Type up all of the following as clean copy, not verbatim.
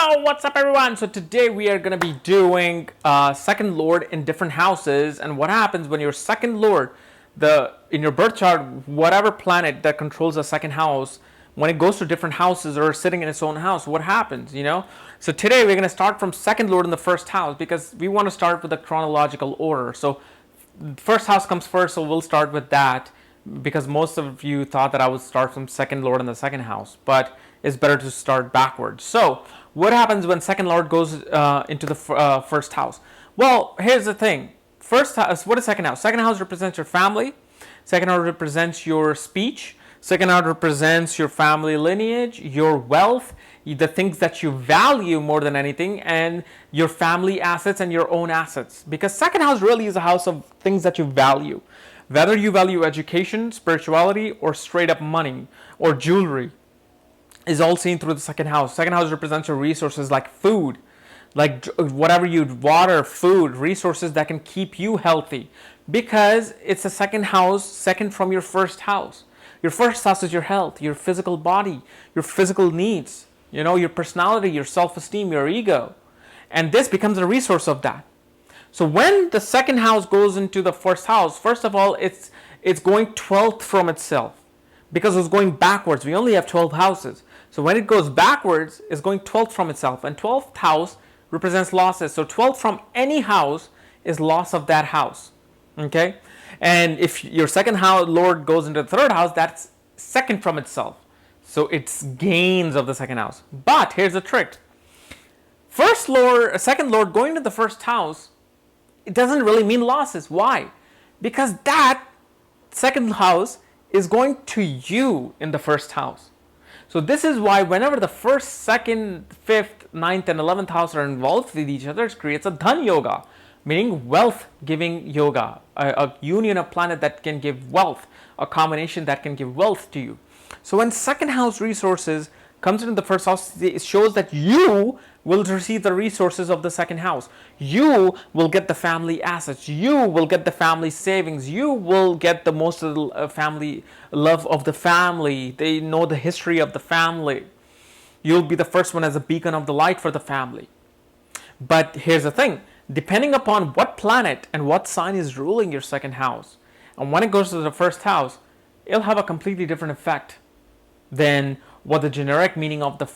Yo, what's up everyone? So today we are going to be doing second lord in different houses, and what happens when your second lord, in your birth chart, whatever planet that controls the second house, when it goes to different houses or sitting in its own house, what happens, So today we're going to start from second lord in the first house because we want to start with the chronological order. So first house comes first, so we'll start with that because most of you thought that I would start from second lord in the second house, but it's better to start backwards. So what happens when second lord goes into the first house? Well, here's the thing. First house, what is second house? Second house represents your family. Second house represents your speech. Second house represents your family lineage, your wealth, the things that you value more than anything, and your family assets and your own assets. Because second house really is a house of things that you value. Whether you value education, spirituality, or straight up money or jewelry is all seen through the second house. Second house represents your resources like food, like whatever water, food, resources that can keep you healthy, because it's a second house, second from your first house. Your first house is your health, your physical body, your physical needs, your personality, your self-esteem, your ego. And this becomes a resource of that. So when the second house goes into the first house, first of all, it's going 12th from itself because it's going backwards. We only have 12 houses. So when it goes backwards, it's going 12th from itself. And 12th house represents losses. So 12th from any house is loss of that house. Okay? And if your second house lord goes into the third house, that's second from itself. So it's gains of the second house. But here's the trick. Second lord going to the first house, it doesn't really mean losses. Why? Because that second house is going to you in the first house. So this is why whenever the first, second, fifth, ninth, and 11th house are involved with each other, it creates a dhan yoga, meaning wealth giving yoga, a union of planet that can give wealth, a combination that can give wealth to you. So when second house resources comes into the first house, it shows that you will receive the resources of the second house. You will get the family assets. You will get the family savings. You will get the most of the family love of the family. They know the history of the family. You'll be the first one as a beacon of the light for the family. But here's the thing. Depending upon what planet and what sign is ruling your second house, and when it goes to the first house, it'll have a completely different effect than what the generic meaning of the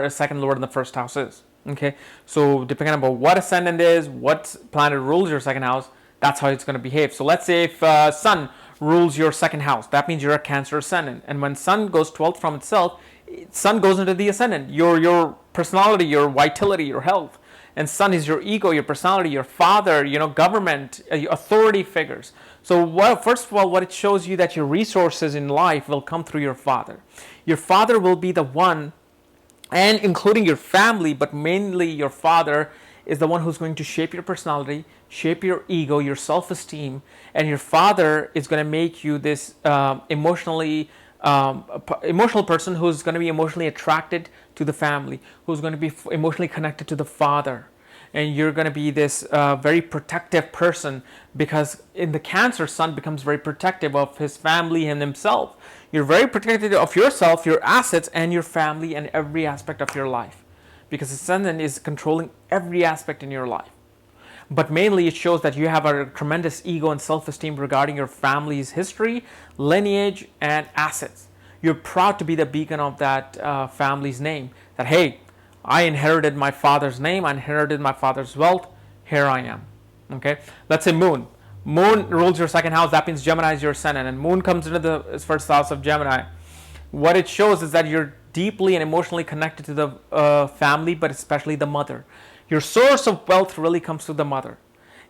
second lord in the first house is. Okay, so depending on what ascendant is, what planet rules your second house, that's how it's going to behave. So let's say if sun rules your second house, that means you're a Cancer ascendant. And when sun goes 12th from itself, sun goes into the ascendant, your personality, your vitality, your health. And sun is your ego, your personality, your father, government, authority figures. So first of all, what it shows you that your resources in life will come through your father. Your father will be the one, and including your family, but mainly your father is the one who's going to shape your personality, shape your ego, your self-esteem, and your father is going to make you this emotional person who's going to be emotionally attracted to the family, who's going to be emotionally connected to the father. And you're going to be this very protective person, because in the Cancer, sun becomes very protective of his family and himself. You're very protective of yourself, your assets, and your family, and every aspect of your life, because the sun is controlling every aspect in your life. But mainly it shows that you have a tremendous ego and self-esteem regarding your family's history, lineage, and assets. You're proud to be the beacon of that family's name, that hey, I inherited my father's name, I inherited my father's wealth, here I am. Okay, let's say moon. Moon rules your second house, that means Gemini is your ascendant, and moon comes into the first house of Gemini. What it shows is that you're deeply and emotionally connected to the family, but especially the mother. Your source of wealth really comes through the mother.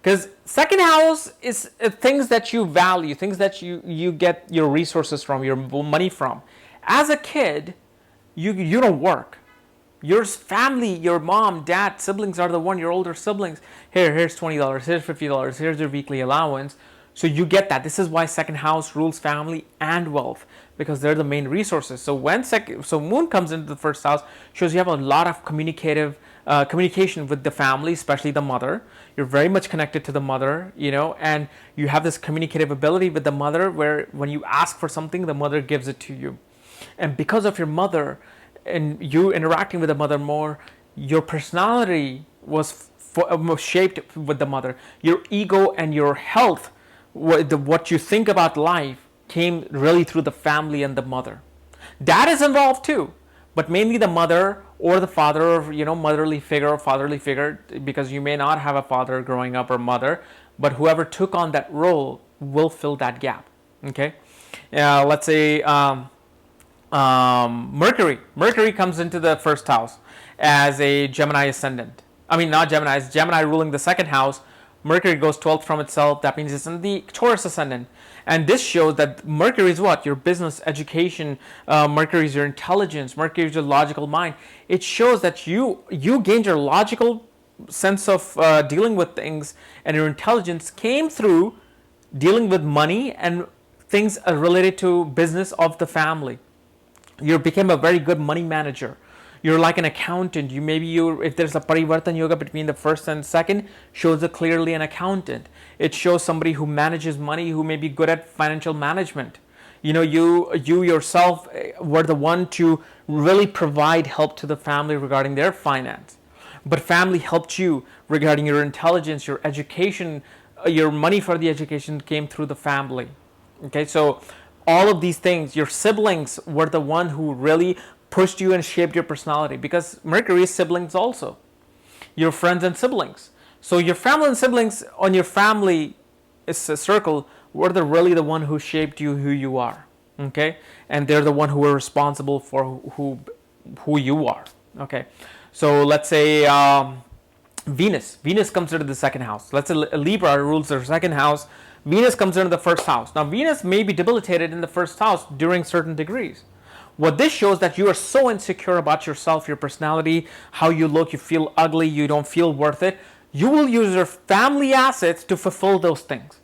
Because second house is things that you value, things that you get your resources from, your money from. As a kid, you don't work. Your family, your mom, dad, siblings are the one, your older siblings. Here's $20, here's $50, here's your weekly allowance. So you get that. This is why second house rules family and wealth, because they're the main resources. So when moon comes into the first house, shows you have a lot of communication with the family, especially the mother. You're very much connected to the mother, and you have this communicative ability with the mother where when you ask for something, the mother gives it to you. And because of your mother, and you interacting with the mother more, your personality was shaped with the mother. Your ego and your health, what you think about life, came really through the family and the mother. Dad is involved too, but mainly the mother or the father, or motherly figure or fatherly figure, because you may not have a father growing up or mother, but whoever took on that role will fill that gap. Okay, let's say Mercury. Mercury comes into the first house as a Gemini ascendant. I mean, not Gemini, it's Gemini ruling the second house. Mercury goes 12th from itself. That means it's in the Taurus ascendant. And this shows that Mercury is what? Your business, education. Mercury is your intelligence. Mercury is your logical mind. It shows that you gained your logical sense of dealing with things, and your intelligence came through dealing with money and things related to business of the family. You became a very good money manager. You're like an accountant. If there's a parivartan yoga between the first and second, shows it clearly an accountant. It shows somebody who manages money, who may be good at financial management. You yourself were the one to really provide help to the family regarding their finance. But family helped you regarding your intelligence, your education, your money for the education came through the family. Okay, so all of these things, your siblings were the one who really pushed you and shaped your personality, because Mercury is siblings also. Your friends and siblings. So your family and siblings on your family is a circle were really the one who shaped you who you are. Okay, and they're the one who are responsible for who you are. Okay, so let's say Venus. Venus comes into the second house. Let's say Libra rules their second house. Venus comes into the first house. Now Venus may be debilitated in the first house during certain degrees. What this shows that you are so insecure about yourself, your personality, how you look, you feel ugly, you don't feel worth it. You will use your family assets to fulfill those things.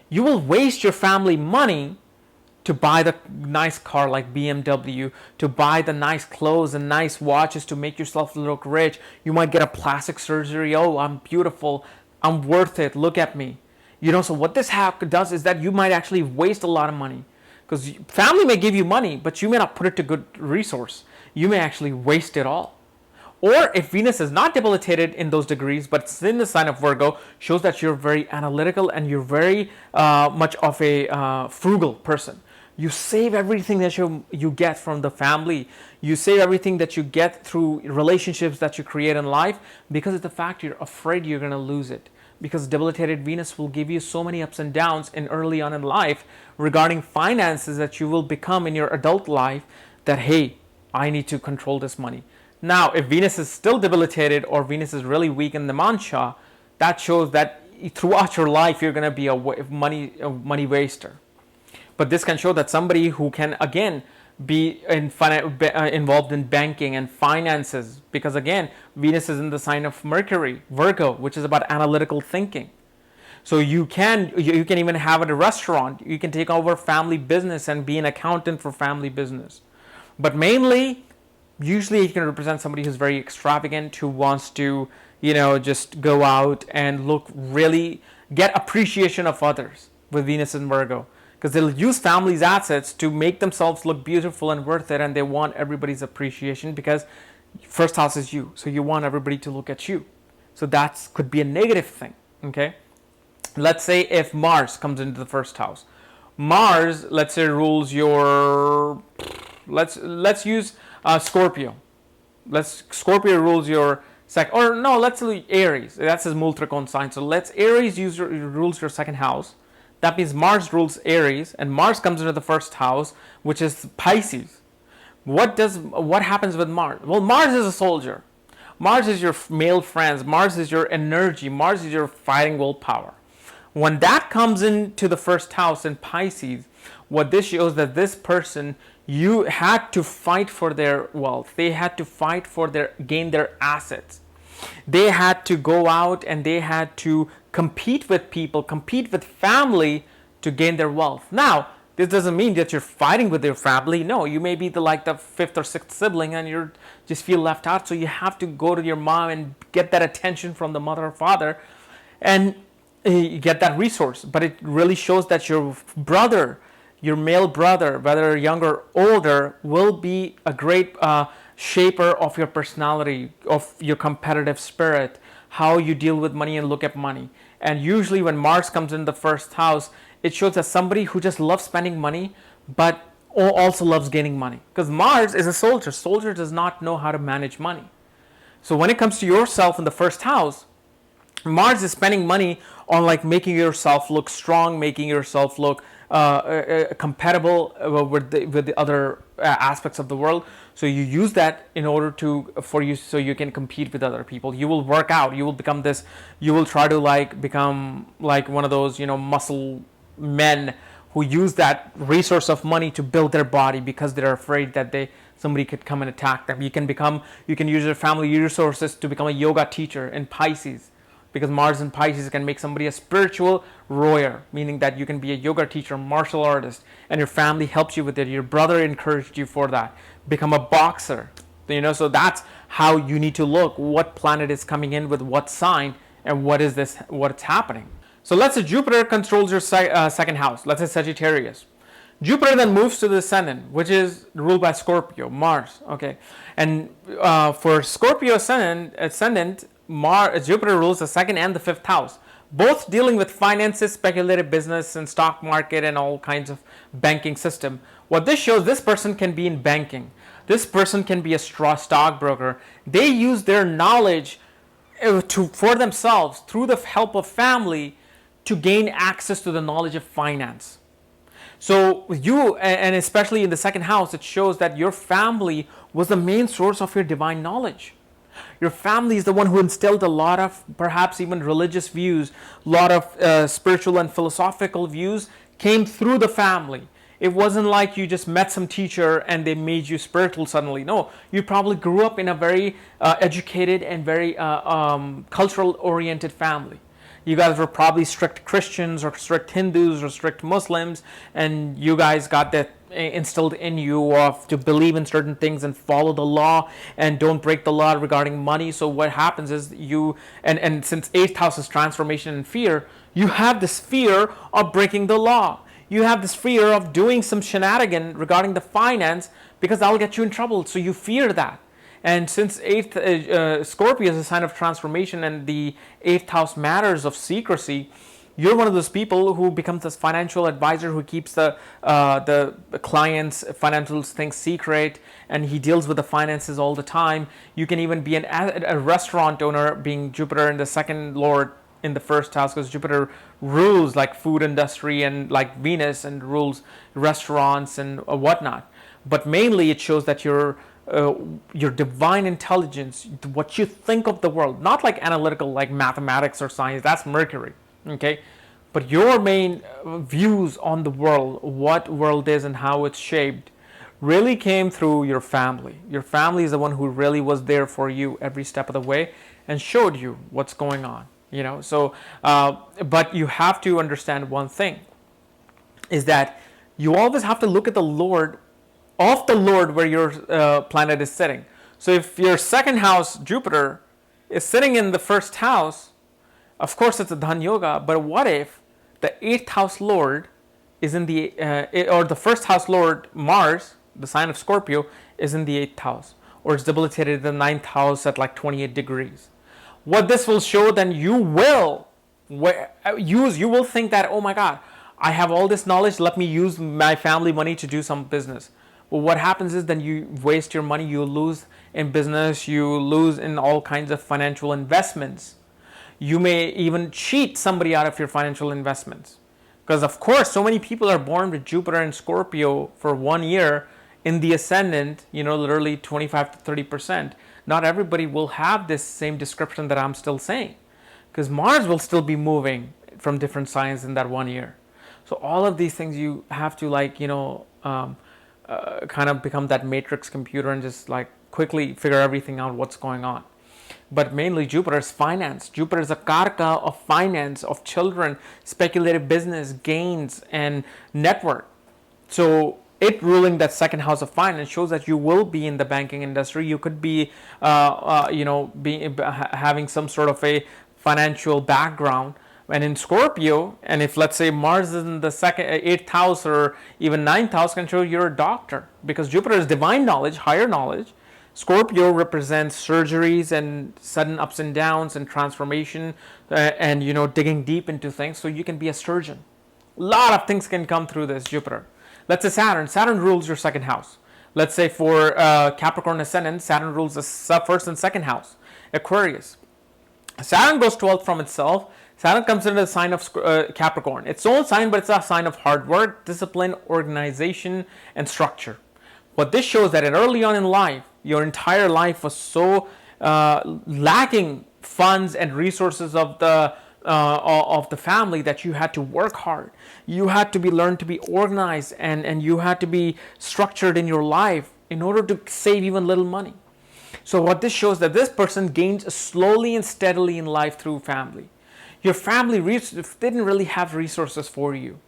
You will waste your family money to buy the nice car like BMW, to buy the nice clothes and nice watches to make yourself look rich. You might get a plastic surgery. Oh, I'm beautiful. I'm worth it. Look at me. So what this does is that you might actually waste a lot of money. Because family may give you money, but you may not put it to good resource. You may actually waste it all. Or if Venus is not debilitated in those degrees, but it's in the sign of Virgo, shows that you're very analytical and you're very much of a frugal person. You save everything that you get from the family. You save everything that you get through relationships that you create in life, because of the fact you're afraid you're going to lose it. Because debilitated Venus will give you so many ups and downs in early on in life regarding finances that you will become in your adult life that, hey, I need to control this money. Now, if Venus is still debilitated or Venus is really weak in the Mansha, that shows that throughout your life you're going to be a money waster. But this can show that somebody who can, again, be involved in banking and finances, because again, Venus is in the sign of Mercury, Virgo, which is about analytical thinking. So you can even have a restaurant. You can take over family business and be an accountant for family business. But mainly, usually you can represent somebody who's very extravagant, who wants to, just go out and get appreciation of others with Venus and Virgo. Because they'll use family's assets to make themselves look beautiful and worth it, and they want everybody's appreciation because first house is you, so you want everybody to look at you. So that could be a negative thing. Okay, let's say if Mars comes into the first house, Mars, let's say, rules your. Let's use Scorpio. Scorpio rules your let's say Aries. That's his Multrikon sign. So Aries rules your second house. That means Mars rules Aries, and Mars comes into the first house, which is Pisces. What happens with Mars? Well, Mars is a soldier. Mars is your male friends. Mars is your energy. Mars is your fighting willpower. When that comes into the first house in Pisces, what this shows that this person, you had to fight for their wealth. They had to fight gain their assets. They had to go out and they had to compete with people, compete with family to gain their wealth. Now, this doesn't mean that you're fighting with your family. No, you may be the fifth or sixth sibling and you just feel left out. So you have to go to your mom and get that attention from the mother or father and you get that resource. But it really shows that your brother, your male brother, whether young or older, will be a great shaper of your personality, of your competitive spirit, how you deal with money and look at money. And usually when Mars comes in the first house, it shows that somebody who just loves spending money, but also loves gaining money. Because Mars is a soldier. Soldier does not know how to manage money. So when it comes to yourself in the first house, Mars is spending money on like making yourself look strong, making yourself look compatible with the other aspects of the world. So you use that in order for you, so you can compete with other people. You will work out. You will become this. You will try to like become like one of those muscle men who use that resource of money to build their body because they're afraid that somebody could come and attack them. You can use your family resources to become a yoga teacher in Pisces, because Mars in Pisces can make somebody a spiritual warrior, meaning that you can be a yoga teacher, martial artist, and your family helps you with it. Your brother encouraged you for that. Become a boxer. So that's how you need to look. What planet is coming in with what sign, and what's happening. So let's say Jupiter controls your second house. Let's say Sagittarius. Jupiter then moves to the ascendant, which is ruled by Scorpio, Mars. Okay, and for Scorpio ascendant, Jupiter rules the second and the fifth house, both dealing with finances, speculative business, and stock market, and all kinds of banking system. What this shows, this person can be in banking. This person can be a stockbroker. They use their knowledge for themselves through the help of family to gain access to the knowledge of finance. So you, and especially in the second house, it shows that your family was the main source of your divine knowledge. Your family is the one who instilled a lot of perhaps even religious views, a lot of spiritual and philosophical views came through the family. It wasn't like you just met some teacher and they made you spiritual suddenly. No, you probably grew up in a very educated and very cultural oriented family. You guys were probably strict Christians or strict Hindus or strict Muslims, and you guys got that instilled in you to believe in certain things and follow the law and don't break the law regarding money. So what happens is and since 8th house is transformation and fear, you have this fear of breaking the law. You have this fear of doing some shenanigan regarding the finance because that'll get you in trouble. So you fear that. And since Scorpio is a sign of transformation and the 8th house matters of secrecy, you're one of those people who becomes this financial advisor who keeps the client's financial things secret, and he deals with the finances all the time. You can even be a restaurant owner, being Jupiter in the second lord in the first house, because Jupiter rules like food industry and like Venus and rules restaurants and whatnot. But mainly it shows that your divine intelligence, what you think of the world, not like analytical like mathematics or science, that's Mercury, okay, but your main views on the world, what world is and how it's shaped, really came through your family. Your family is the one who really was there for you every step of the way and showed you what's going on, so but you have to understand one thing, is that you always have to look at the Lord where your planet is sitting. So if your second house, Jupiter, is sitting in the first house, of course it's a Dhan Yoga, but what if the 8th house Lord is in or the first house Lord, Mars, the sign of Scorpio, is in the 8th house, or it's debilitated in the 9th house at like 28 degrees. What this will show, then you will think that, oh my God, I have all this knowledge, let me use my family money to do some business. But what happens is then you waste your money, you lose in business, you lose in all kinds of financial investments. You may even cheat somebody out of your financial investments. Because of course, so many people are born with Jupiter and Scorpio for 1 year in the ascendant, literally 25 to 30%. Not everybody will have this same description that I'm still saying. Because Mars will still be moving from different signs in that 1 year. So all of these things you have to kind of become that matrix computer and just like quickly figure everything out what's going on. But mainly Jupiter is finance. Jupiter is a karaka of finance, of children, speculative business, gains, and network. So it ruling that second house of finance shows that you will be in the banking industry. You could be, having some sort of a financial background. And in Scorpio, and if let's say Mars is in the 8th house or even 9th house, can show you're a doctor, because Jupiter is divine knowledge, higher knowledge. Scorpio represents surgeries and sudden ups and downs and transformation, and digging deep into things. So you can be a surgeon. A lot of things can come through this Jupiter. Let's say Saturn rules your second house. Let's say for Capricorn ascendant, Saturn rules the first and second house. Aquarius. Saturn goes 12th from itself. Saturn comes into the sign of Capricorn. It's its own sign, but it's a sign of hard work, discipline, organization, and structure. What this shows that early on in life, your entire life was so lacking funds and resources of the family that you had to work hard. You had to learn to be organized, and you had to be structured in your life in order to save even little money. So what this shows that this person gains slowly and steadily in life through family. Your family didn't really have resources for you,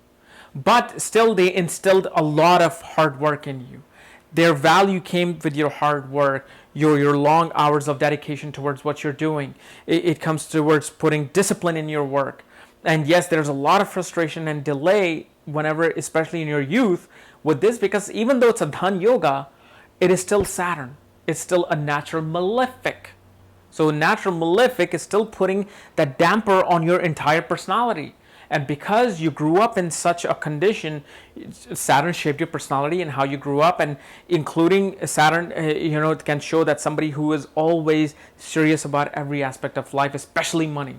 but still they instilled a lot of hard work in you. Their value came with your hard work, your long hours of dedication towards what you're doing. It comes towards putting discipline in your work. And yes, there's a lot of frustration and delay whenever, especially in your youth, with this, because even though it's a Dhan Yoga, it is still Saturn. It's still a natural malefic. So natural malefic is still putting that damper on your entire personality. And because you grew up in such a condition, Saturn shaped your personality and how you grew up, and including Saturn, it can show that somebody who is always serious about every aspect of life, especially money.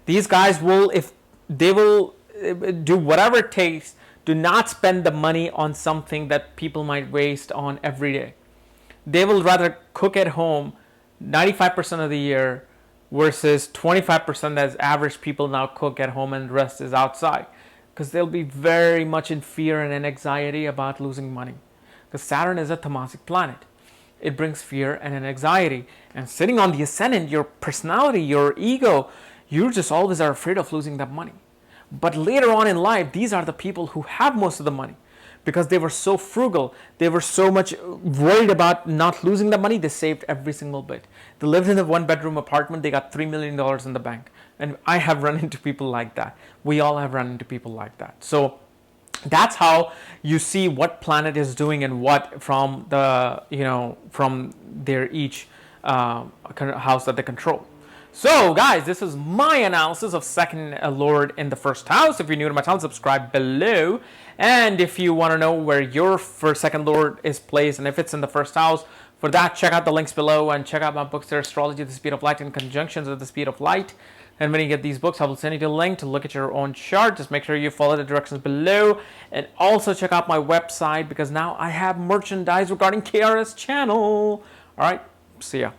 These guys will do whatever it takes to not spend the money on something that people might waste on every day. They will rather cook at home 95% of the year versus 25% as average people now cook at home, and the rest is outside, because they'll be very much in fear and anxiety about losing money, because Saturn is a tamasic planet. It brings fear and an anxiety, and sitting on the ascendant, your personality, your ego, you just always are afraid of losing that money. But later on in life, these are the people who have most of the money, because they were so frugal, they were so much worried about not losing the money, they saved every single bit. They lived in a one-bedroom apartment, they got $3 million in the bank. And I have run into people like that. We all have run into people like that. So that's how you see what planet is doing and what from their each house that they control. So guys, this is my analysis of second lord in the first house. If you're new to my channel, subscribe below. And if you want to know where your first second lord is placed and if it's in the first house, for that, check out the links below and check out my books there, Astrology at the Speed of Light and Conjunctions at the Speed of Light. And when you get these books, I will send you the link to look at your own chart. Just make sure you follow the directions below. And also check out my website, because now I have merchandise regarding KRS channel. All right, see ya.